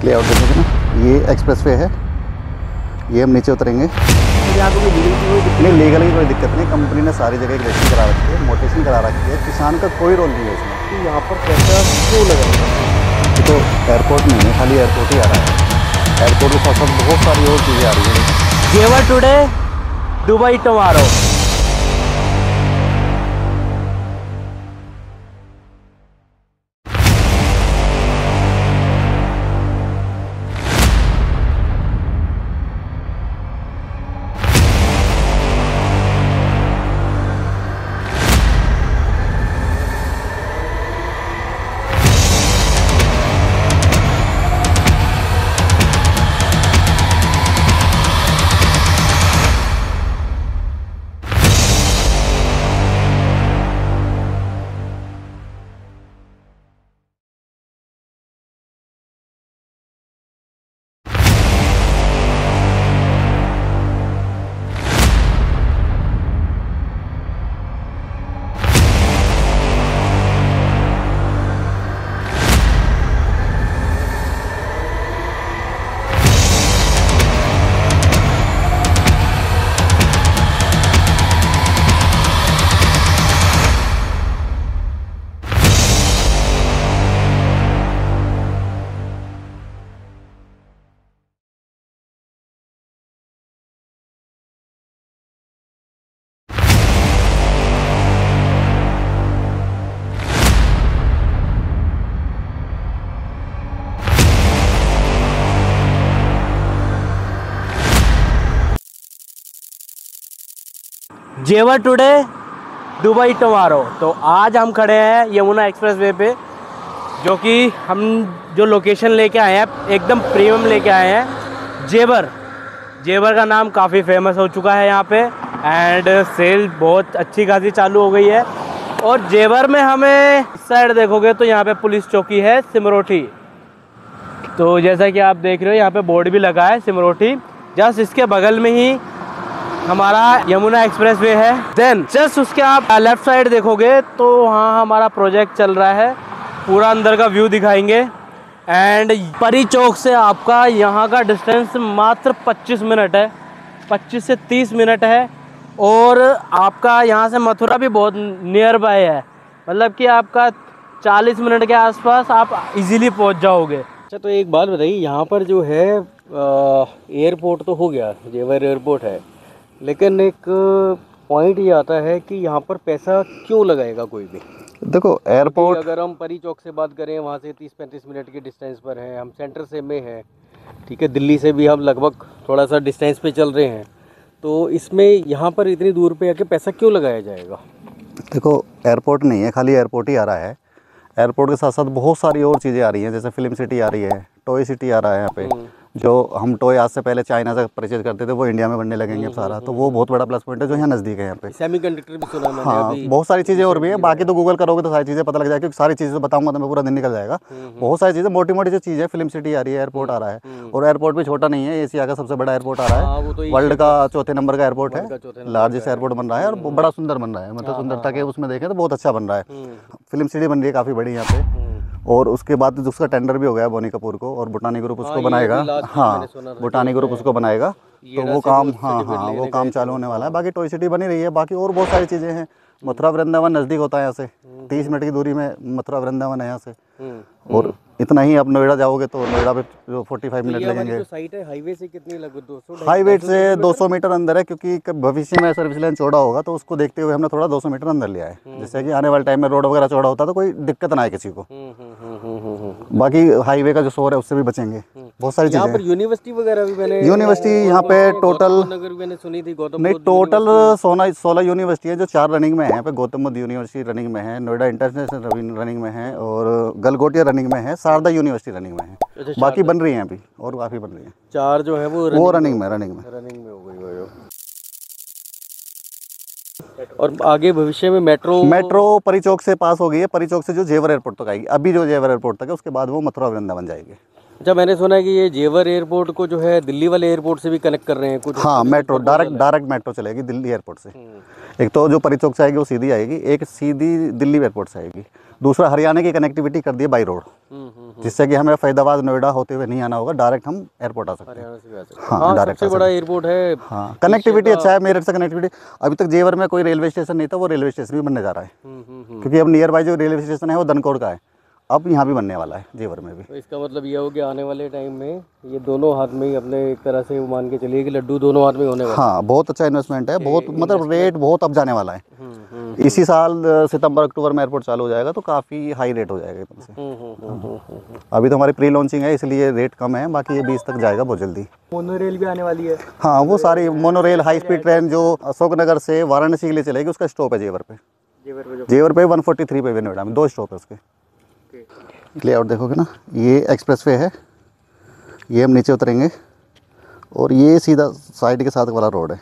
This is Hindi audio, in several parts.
लेआउट देखोगे ना, ये एक्सप्रेस वे है, ये हम नीचे उतरेंगे। नहीं, लीगल की कोई दिक्कत नहीं, कंपनी ने सारी जगह रजिस्ट्रेशन करा रखी है, मोटेशन करा रखी है, किसान का कोई रोल नहीं है इसमें। कि यहाँ पर पैसा क्यों लगाएगा? तो एयरपोर्ट नहीं है, खाली एयरपोर्ट ही आ रहा है। एयरपोर्ट के साथ साथ बहुत सारी और चीज़ें आ रही हैं। जेवर टुडे, दुबई टुमारो। जेवर टुडे, दुबई टुमारो। तो आज हम खड़े हैं यमुना एक्सप्रेस वे पे, जो कि हम जो लोकेशन लेके आए हैं एकदम प्रीमियम लेके आए हैं। जेवर का नाम काफ़ी फेमस हो चुका है यहाँ पे, एंड सेल बहुत अच्छी खासी चालू हो गई है। और जेवर में हमें इस साइड देखोगे तो यहाँ पे पुलिस चौकी है सिमरोठी। तो जैसा कि आप देख रहे हो यहाँ पे बोर्ड भी लगा है सिमरोठी। जस्ट इसके बगल में ही हमारा यमुना एक्सप्रेस वे है। देन जस्ट उसके आप लेफ्ट साइड देखोगे तो वहाँ हमारा प्रोजेक्ट चल रहा है, पूरा अंदर का व्यू दिखाएंगे। एंड परी चौक से आपका यहाँ का डिस्टेंस मात्र 25 मिनट है, 25 से 30 मिनट है। और आपका यहाँ से मथुरा भी बहुत नियर बाय है, मतलब कि आपका 40 मिनट के आसपास आप इजीली पहुँच जाओगे। अच्छा, तो एक बात बताइए, यहाँ पर जो है एयरपोर्ट तो हो गया, जेवर एयरपोर्ट है, लेकिन एक पॉइंट ये आता है कि यहाँ पर पैसा क्यों लगाएगा कोई भी? देखो एयरपोर्ट, अगर हम परी चौक से बात करें, वहाँ से 30-35 मिनट के डिस्टेंस पर है, हम सेंटर से में है, ठीक है, दिल्ली से भी हम लगभग थोड़ा सा डिस्टेंस पे चल रहे हैं, तो इसमें यहाँ पर इतनी दूर पे आके पैसा क्यों लगाया जाएगा? देखो एयरपोर्ट नहीं है, खाली एयरपोर्ट ही आ रहा है। एयरपोर्ट के साथ साथ बहुत सारी और चीज़ें आ रही हैं, जैसे फिल्म सिटी आ रही है, टॉय सिटी आ रहा है यहाँ पे। जो हम टॉय आज से पहले चाइना से परचेज करते थे वो इंडिया में बनने लगेंगे सारा, तो वो बहुत बड़ा प्लस पॉइंट है जो यहाँ नज़दीक है यहाँ पे। सेमीकंडक्टर भी सुना मैंने। हाँ, अभी बहुत सारी चीज़ें और भी हैं, बाकी तो गूगल करोगे तो सारी चीज़ें पता लग जाएगी, क्योंकि सारी चीज़ें बताऊंगा तो मैं पूरा दिन निकल जाएगा। बहुत सारी चीज़ें, मोटी मोटी जो चीज़ें, फिल्म सिटी आ रही है, एयरपोर्ट आ रहा है, और एयरपोर्ट भी छोटा नहीं है, एशिया का सबसे बड़ा एयरपोर्ट आ रहा है, वर्ल्ड का चौथे नंबर का एयरपोर्ट है, लार्जेस्ट एयरपोर्ट बन रहा है, और बड़ा सुंदर बन रहा है, मतलब सुंदरता के उसमें देखें तो बहुत अच्छा बन रहा है। फिल्म सिटी बन रही है काफ़ी बड़ी यहाँ पे। और उसके बाद उसका टेंडर भी हो गया बोनी कपूर को, और बुटानी ग्रुप उसको बनाएगा। हाँ, बुटानी ग्रुप उसको बनाएगा, तो वो काम, हाँ वो काम चालू होने वाला है। बाकी टॉय सिटी बनी रही है, बाकी और बहुत सारी चीज़ें हैं। मथुरा वृंदावन नज़दीक होता है यहाँ से, 30 मिनट की दूरी में मथुरा वृंदावन है यहाँ से। और इतना ही, आप नोएडा जाओगे तो नोएडा पे 45 मिनट लगेंगे। जो साइट है हाईवे से कितनी लगभग 200 हाईवे से 200 मीटर अंदर है, क्योंकि भविष्य में सर्विस लाइन चौड़ा होगा तो उसको देखते हुए हमने थोड़ा 200 मीटर अंदर लिया है, जिससे कि आने वाले टाइम में रोड वगैरह चौड़ा होता तो कोई दिक्कत ना आए किसी को। बाकी हाईवे का जो शोर है उससे भी बचेंगे। बहुत सारी चीज़ें। यहाँ पर यूनिवर्सिटी वगैरह भी मैंने, यूनिवर्सिटी यहाँ पे टोटल नगर मैंने सुनी थी, गौतम नहीं, बुद्ध टोटल 16 यूनिवर्सिटी है जो 4 रनिंग में है। यहाँ पे गौतम बुद्ध यूनिवर्सिटी रनिंग में है, नोएडा इंटरनेशनल रनिंग में है, और गलगोटिया रनिंग में है, शारदा यूनिवर्सिटी रनिंग में है। बाकी बन रही हैं अभी, और काफ़ी बन रही हैं। 4 जो है वो रनिंग में हो गई वो। और आगे भविष्य में मेट्रो परी चौक से पास हो गई है, परी चौक से जो जेवर एयरपोर्ट तक आएगी। अभी जो जेवर एयरपोर्ट तक है, उसके बाद वो मथुरा वृंदावन जाएगी। अच्छा, मैंने सुना है कि ये जेवर एयरपोर्ट को जो है दिल्ली वाले एयरपोर्ट से भी कनेक्ट कर रहे हैं कुछ। हाँ, मेट्रो डायरेक्ट मेट्रो चलेगी दिल्ली एयरपोर्ट से। एक तो जो परी चौक से आएगी वो सीधी आएगी, एक सीधी दिल्ली एयरपोर्ट से आएगी, दूसरा हरियाणा की कनेक्टिविटी कर दी है बाई रोड, जिससे कि हमें फरीदाबाद नोएडा होते हुए नहीं आना होगा, डायरेक्ट हम एयरपोर्ट आ सकते हैं। हरियाणा से भी आ सकते हैं। हाँ, हाँ, डायरेक्ट सबसे बड़ा एयरपोर्ट है। हाँ, कनेक्टिविटी अच्छा है, मेरठ से कनेक्टिविटी। अभी तक जेवर में कोई रेलवे स्टेशन नहीं था, वो रेलवे स्टेशन भी बनने जा रहा है, क्योंकि अब नियर बाई जो रेलवे स्टेशन है वो धनखोर का है, अब यहाँ भी बनने वाला है जेवर में भी। तो इसका मतलब ये हो कि आने वाले टाइम में ये दोनों हाथ में ही अपने एक तरह से मान के चलिए कि लड्डू दोनों हाथ में होने वाला हाँ, बहुत अच्छा इन्वेस्टमेंट है, बहुत मतलब रेट बहुत अब जाने वाला है। इसी साल सितंबर अक्टूबर में एयरपोर्ट चालू हो जाएगा तो काफ़ी हाई रेट हो जाएगा एकदम से। अभी तो हमारी प्री लॉन्चिंग है इसलिए रेट कम है, बाकी ये 20 तक जाएगा बहुत जल्दी। मोनोरेल भी आने वाली है। हाँ, वो सारी मोनोरेल हाई स्पीड ट्रेन जो अशोकनगर से वाराणसी के लिए चलेगी, उसका स्टॉप है जेवर पे। जेवर पे 143 पे नोएडा में 2 स्टॉप है उसके। लेआउट देखोगे ना, ये एक्सप्रेसवे है, ये हम नीचे उतरेंगे और ये सीधा साइड के साथ वाला रोड है,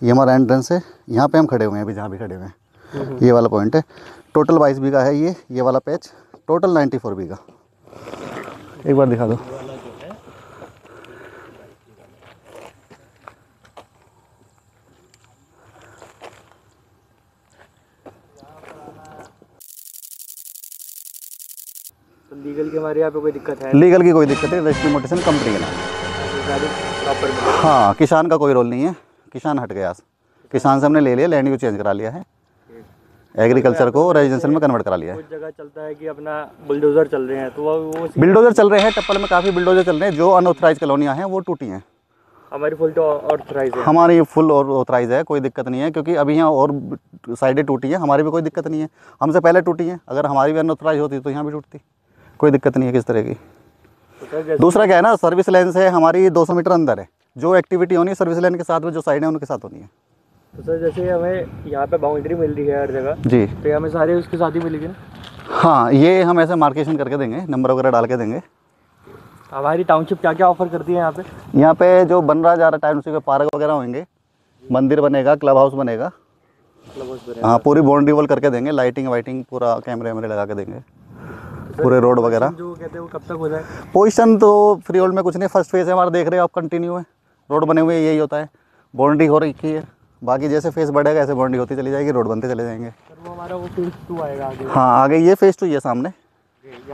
ये हमारा एंट्रेंस है। यहाँ पे हम खड़े हुए हैं अभी, जहाँ भी खड़े हुए हैं ये वाला पॉइंट है। टोटल 22 बीघा है ये वाला पैच, टोटल 94 बीघा। एक बार दिखा दो। तो लीगल की हमारे यहाँ पे कोई दिक्कत है? लीगल की कोई दिक्कत है, रजिस्ट्रेशन कंपनी के नाम। प्रॉपर। हाँ, किसान का कोई रोल नहीं है, किसान हट गया, किसान से हमने ले लिया, लैंड यूज चेंज करा लिया है, एग्रीकल्चर को रेजिडेंशियल में कन्वर्ट करा लिया है। कुछ जगह चलता है कि अपना बुलडोजर चल रहे हैं, तो वो बिल्डोजर चल रहे हैं, टप्पल में काफ़ी बिल्डोजर चल रहे हैं। जो अनऑथराइज कॉलोनियाँ हैं वो टूटी हैं, हमारी फुल तो ऑथराइज है। हमारी फुल और ऑथराइज है, कोई दिक्कत नहीं है, क्योंकि अभी यहाँ और साइडें टूटी हैं, हमारी भी कोई दिक्कत नहीं है, हमसे पहले टूटी हैं। अगर हमारी भी अनऑथराइज होती तो यहाँ भी टूटती, कोई दिक्कत नहीं है किस तरह की। दूसरा क्या है ना, सर्विस लाइन से हमारी 200 मीटर अंदर है, जो एक्टिविटी होनी है सर्विस लाइन के साथ में जो साइड है उनके साथ होनी है। तो सर जैसे हमें यहाँ पे बाउंड्री मिल रही है हर जगह जी, तो हमें सारे उसके साथ ही मिलेगी ना? हाँ, ये हम ऐसे मार्केशन करके देंगे, नंबर वगैरह डाल के देंगे। हमारी टाउनशिप क्या क्या ऑफर करती है यहाँ पे? यहाँ पे जो बन रहा जा रहा टाउनशिप में पार्क वगैरह होंगे, मंदिर बनेगा, क्लब हाउस बनेगा, हाँ, पूरी बाउंड्री वॉल करके देंगे, लाइटिंग वाइटिंग पूरा कैमरे वैमरे लगा के देंगे, पूरे रोड वगैरह। जो कहते हैं वो कब तक हो जाए? पोजीशन तो फ्री होल्ड में कुछ नहीं, फर्स्ट फेज है हमारा, देख रहे हो आप, कंटिन्यू है, रोड बने हुए यही होता है, बाउंड्री हो रखी है, बाकी जैसे फेज बढ़ेगा ऐसे बाउंड्री होती चली जाएगी, रोड बनते चले जाएंगे। वो हमारा वो फेज 2 आएगा आगे। हाँ, आगे ये फेज 2 ये सामने,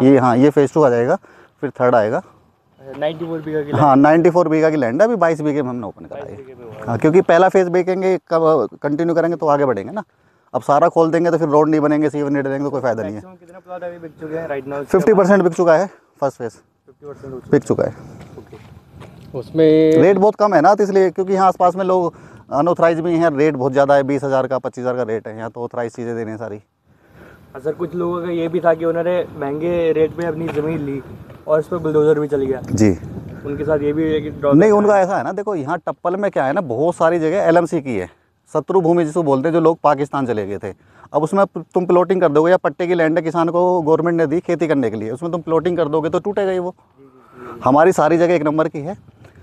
ये हाँ ये फेज 2 आ जाएगा, फिर थर्ड आएगा। 94 बीघा की। हाँ, 94 बीघा की लैंड है, अभी 22 बीघे में हमने ओपन कराई है। हाँ, क्योंकि पहला फेज बेचेंगे, कब कंटिन्यू करेंगे तो आगे बढ़ेंगे ना, अब सारा खोल देंगे तो फिर रोड नहीं बनेंगे, सीवर नहीं डालेंगे तो कोई फायदा नहीं है। कितना प्लॉट अभी बिक चुके हैं राइट नाउ? 50% बिक चुका है, फर्स्ट फेज 50% बिक चुका है। उसमें रेट बहुत कम है ना, तो इसलिए, क्योंकि यहाँ आसपास में लोग अनऑथराइज भी हैं, रेट बहुत ज़्यादा है, 20,000 का 25,000 का रेट है, यहाँ तो ऑथराइज चीज़ें देनी है सारी। सर कुछ लोगों का ये भी था कि उन्होंने महंगे रेट पे अपनी ज़मीन ली और इस पर बुलडोजर भी चल गया जी, उनके साथ ये भी एक नहीं, उनका ऐसा है ना, देखो यहाँ टप्पल में क्या है ना, बहुत सारी जगह LMC की है, शत्रु भूमि जिसको बोलते हैं, जो लोग पाकिस्तान चले गए थे। अब उसमें तुम प्लॉटिंग कर दोगे, या पट्टे की लैंड है, किसान को गवर्नमेंट ने दी खेती करने के लिए, उसमें तुम प्लॉटिंग कर दोगे तो टूटेगा ही वो। हमारी सारी जगह एक नंबर की है,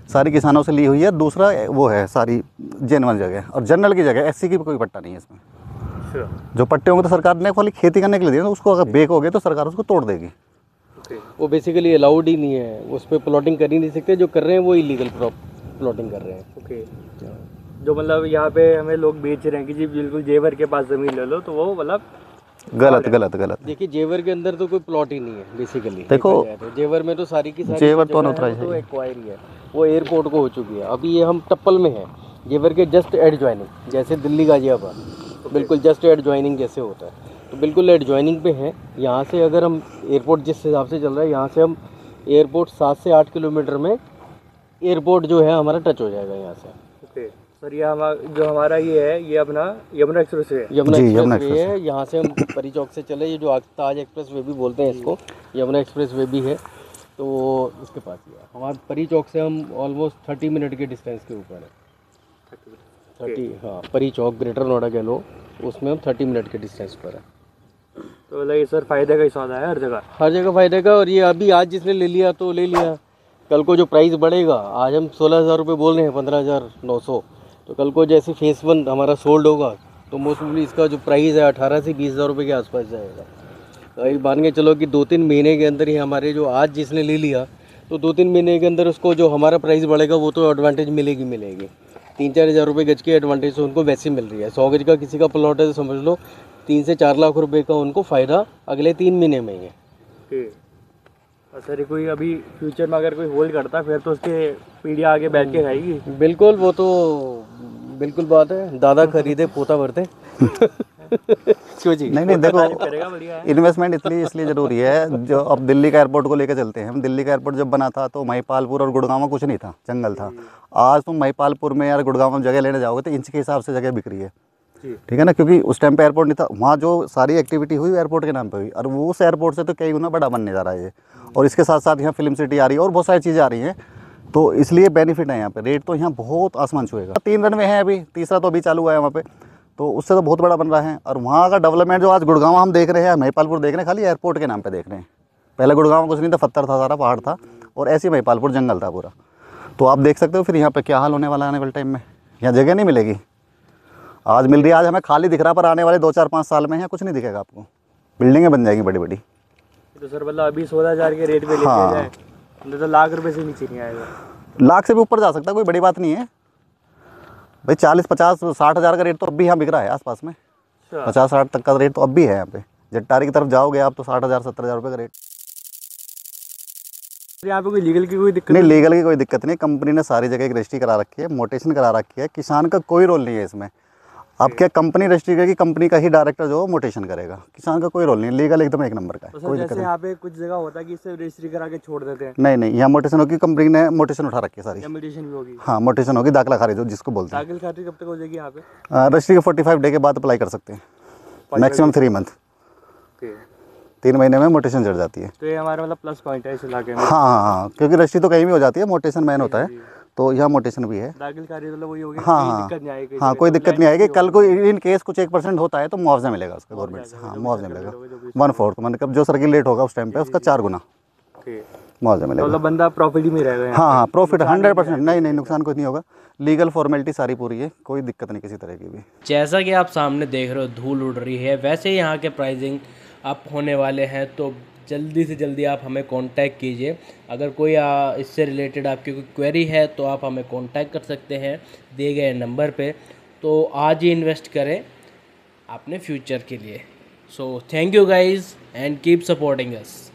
सारी किसानों से ली हुई है। दूसरा वो है सारी जेनवन जगह, और जनरल की जगह, SC की भी कोई पट्टा नहीं है इसमें। जो पट्टे होंगे तो सरकार ने खाली खेती करने के लिए दिए, उसको अगर बेक हो गए तो सरकार उसको तोड़ देगी। वो बेसिकली अलाउड ही नहीं है, उस पर प्लॉटिंग कर ही नहीं सकते, जो कर रहे हैं वो इलीगल प्लॉटिंग कर रहे हैं। ओके, जो मतलब यहाँ पे हमें लोग बेच रहे हैं कि जी बिल्कुल जेवर के पास ज़मीन ले लो, तो वो मतलब गलत गलत गलत। देखिए जेवर के अंदर तो कोई प्लॉट ही नहीं है बेसिकली, देखो तो जेवर में तो सारी की सारी जेवर तो अनऑथराइज है, एक्वायर ही है, वो एयरपोर्ट को हो चुकी है। अभी ये हम टप्पल में है, जेवर के जस्ट एडजॉइनिंग, जैसे दिल्ली गाजियाबाद तो बिल्कुल जस्ट एडजॉइनिंग जैसे होता है, तो बिल्कुल एडजॉइनिंग पे है। यहाँ से अगर हम एयरपोर्ट जिस हिसाब से चल रहा है, यहाँ से हम एयरपोर्ट 7 से 8 किलोमीटर में एयरपोर्ट जो है हमारा टच हो जाएगा यहाँ से। ओके सर, ये जो हमारा ये है, ये अपना यमुना एक्सप्रेस वे है, यमुना एक्सप्रेस वे है। यहाँ से हम परी चौक से चले, ये जो ताज एक्सप्रेस वे भी बोलते हैं इसको, यमुना एक्सप्रेस वे भी है, तो इसके पास ही है। हमारे परी चौक से हम ऑलमोस्ट 30 मिनट के डिस्टेंस के ऊपर है। 30, हाँ, परी चौक ग्रेटर नोएडा कह लो, उसमें हम 30 मिनट के डिस्टेंस पर है। तो मतलब ये सर फ़ायदे का ही सौदा है, हर जगह फ़ायदे का। और ये अभी आज जिसने ले लिया तो ले लिया, कल को जो प्राइस बढ़ेगा, आज हम 16,000 रुपये बोल रहे हैं, 15,900, तो कल को जैसे फेस 1 हमारा सोल्ड होगा तो मोस्टली इसका जो प्राइस है 18 से 20,000 रुपये के आसपास जाएगा। तो ये मान के चलो कि 2-3 महीने के अंदर ही हमारे जो आज जिसने ले लिया तो 2-3 महीने के अंदर उसको जो हमारा प्राइस बढ़ेगा वो तो एडवांटेज मिलेगी। 3-4 हज़ार रुपये गज की एडवांटेज तो उनको वैसे मिल रही है। 100 गज का किसी का प्लॉट है तो समझ लो 3 से 4 लाख रुपए का उनको फ़ायदा अगले 3 महीने में ही है। सर कोई अभी फ्यूचर में अगर कोई होल्ड करता फिर तो उसके पीढ़ियाँ आगे बैठ के खाएगी। बिल्कुल, वो तो बिल्कुल बात है, दादा खरीदे पोता भरते। क्यों जी? नहीं देखो, इन्वेस्टमेंट इसलिए ज़रूरी है। जो अब दिल्ली का एयरपोर्ट को लेकर चलते हैं हम, दिल्ली का एयरपोर्ट जब बना था तो महिपालपुर और गुड़गांव में कुछ नहीं था, जंगल था। आज तुम महिपालपुर में या गुड़गांव में जगह लेने जाओगे तो इंच के हिसाब से जगह बिक रही है, ठीक है ना, क्योंकि उस टाइम पे एयरपोर्ट नहीं था। वहाँ जो सारी एक्टिविटी हुई एयरपोर्ट के नाम पे हुई, और वो उस एयरपोर्ट से तो कई गुना बड़ा बनने जा रहा है ये। और इसके साथ साथ यहाँ फिल्म सिटी आ रही है और बहुत सारी चीज़ें आ रही हैं, तो इसलिए बेनिफिट है यहाँ पे। रेट तो यहाँ बहुत आसमान छुएगा। 3 रनवे हैं अभी, तीसरा तो अभी चालू हुआ है वहाँ पे, तो उससे तो बहुत बड़ा बन रहा है। और वहाँ का डेवलपमेंट जो आज गुड़गांव हम देख रहे हैं, महिपालपुर देख रहे हैं, खाली एयरपोर्ट के नाम पे देख रहे हैं। पहले गुड़गांव में कुछ नहीं था, पत्थर था, सारा पहाड़ था, और ऐसे ही महिपालपुर जंगल था पूरा। तो आप देख सकते हो फिर यहाँ पे क्या हाल होने वाला है आने वाले टाइम में। यहाँ जगह नहीं मिलेगी, आज मिल रही है, आज हमें खाली दिख रहा, पर आने वाले 2-4-5 साल में यहाँ कुछ नहीं दिखेगा आपको, बिल्डिंगें बन जाएंगी बड़ी बड़ी। तो सर मतलब अभी 16,000 के रेट पे लेके जाए तो लाख रुपए से नीचे नहीं आएगा। लाख से भी ऊपर जा सकता है, कोई बड़ी बात नहीं है भाई। 40-50-60 हज़ार का रेट तो अब भी यहाँ बिक रहा है आसपास में। 50-60 तक का रेट तो अब भी है यहाँ पे। जट्टारी की तरफ जाओगे आप तो 60,000-70,000 रुपये का रेट। यहाँ पे कोई लीगल की कोई दिक्कत नहीं, लीगल की कोई दिक्कत नहीं। कंपनी ने सारी जगह एक रजिस्ट्री करा रखी है, मोटेशन करा रखी है। किसान का कोई रोल नहीं है इसमें। अब क्या कंपनी रजिस्ट्री करेगी, कंपनी का ही डायरेक्टर जो मोटेशन करेगा, किसान का कोई रोल नहीं। लीगल एकदम एक नंबर का है, कोई दिक्कत नहीं। यहाँ पे कुछ जगह होता है कि इससे रजिस्ट्री करा के छोड़ देते हैं। नहीं, यहाँ मोटेशन होगी, कंपनी ने मोटेशन उठा रखी है सारी। मोटेशन भी होगी? हाँ, मोटेशन होगी, दाखिला खारिज जिसको बोलते हैं। दाखिल खारिज कब तक हो जाएगी यहाँ पे? रजिस्ट्री के 45 डे के बाद अप्लाई कर सकते हैं, मैक्सिमम 3 मंथ। 3 महीने में मोटेशन चढ़ जाती है। तो ये हमारा मतलब प्लस पॉइंट है इस इलाके में। हाँ, क्योंकि रजिस्ट्री तो कहीं भी हो जाती है, मोटेशन मैन होता है, तो यहाँ मोटेशन भी है। दाखिल खारिज मतलब वही होगी। हाँ, कोई दिक्कत नहीं आएगी। कल को इन केस कुछ 1% होता है तो मुआवजा मिलेगा उसका गवर्नमेंट से। हाँ, मुआवजा मिलेगा 1/4, मतलब जो सर्किल लेट होगा उस टाइम पे उसका 4 गुना मुआवजा मिलेगा। मतलब बंदा प्रॉफिट ही में रहेगा। हाँ, प्रॉफिट 100%। नहीं, नुकसान कुछ नहीं होगा। लीगल फॉर्मेलिटी सारी पूरी है, कोई दिक्कत नहीं किसी तरह की भी। जैसा कि आप सामने देख रहे हो धूल उड़ रही है, वैसे ही यहाँ के प्राइसिंग अप होने वाले हैं। तो जल्दी से जल्दी आप हमें कांटेक्ट कीजिए। अगर कोई इससे रिलेटेड आपकी कोई क्वेरी है तो आप हमें कांटेक्ट कर सकते हैं दिए गए नंबर पे। तो आज ही इन्वेस्ट करें अपने फ्यूचर के लिए। So thank you guys and keep supporting us.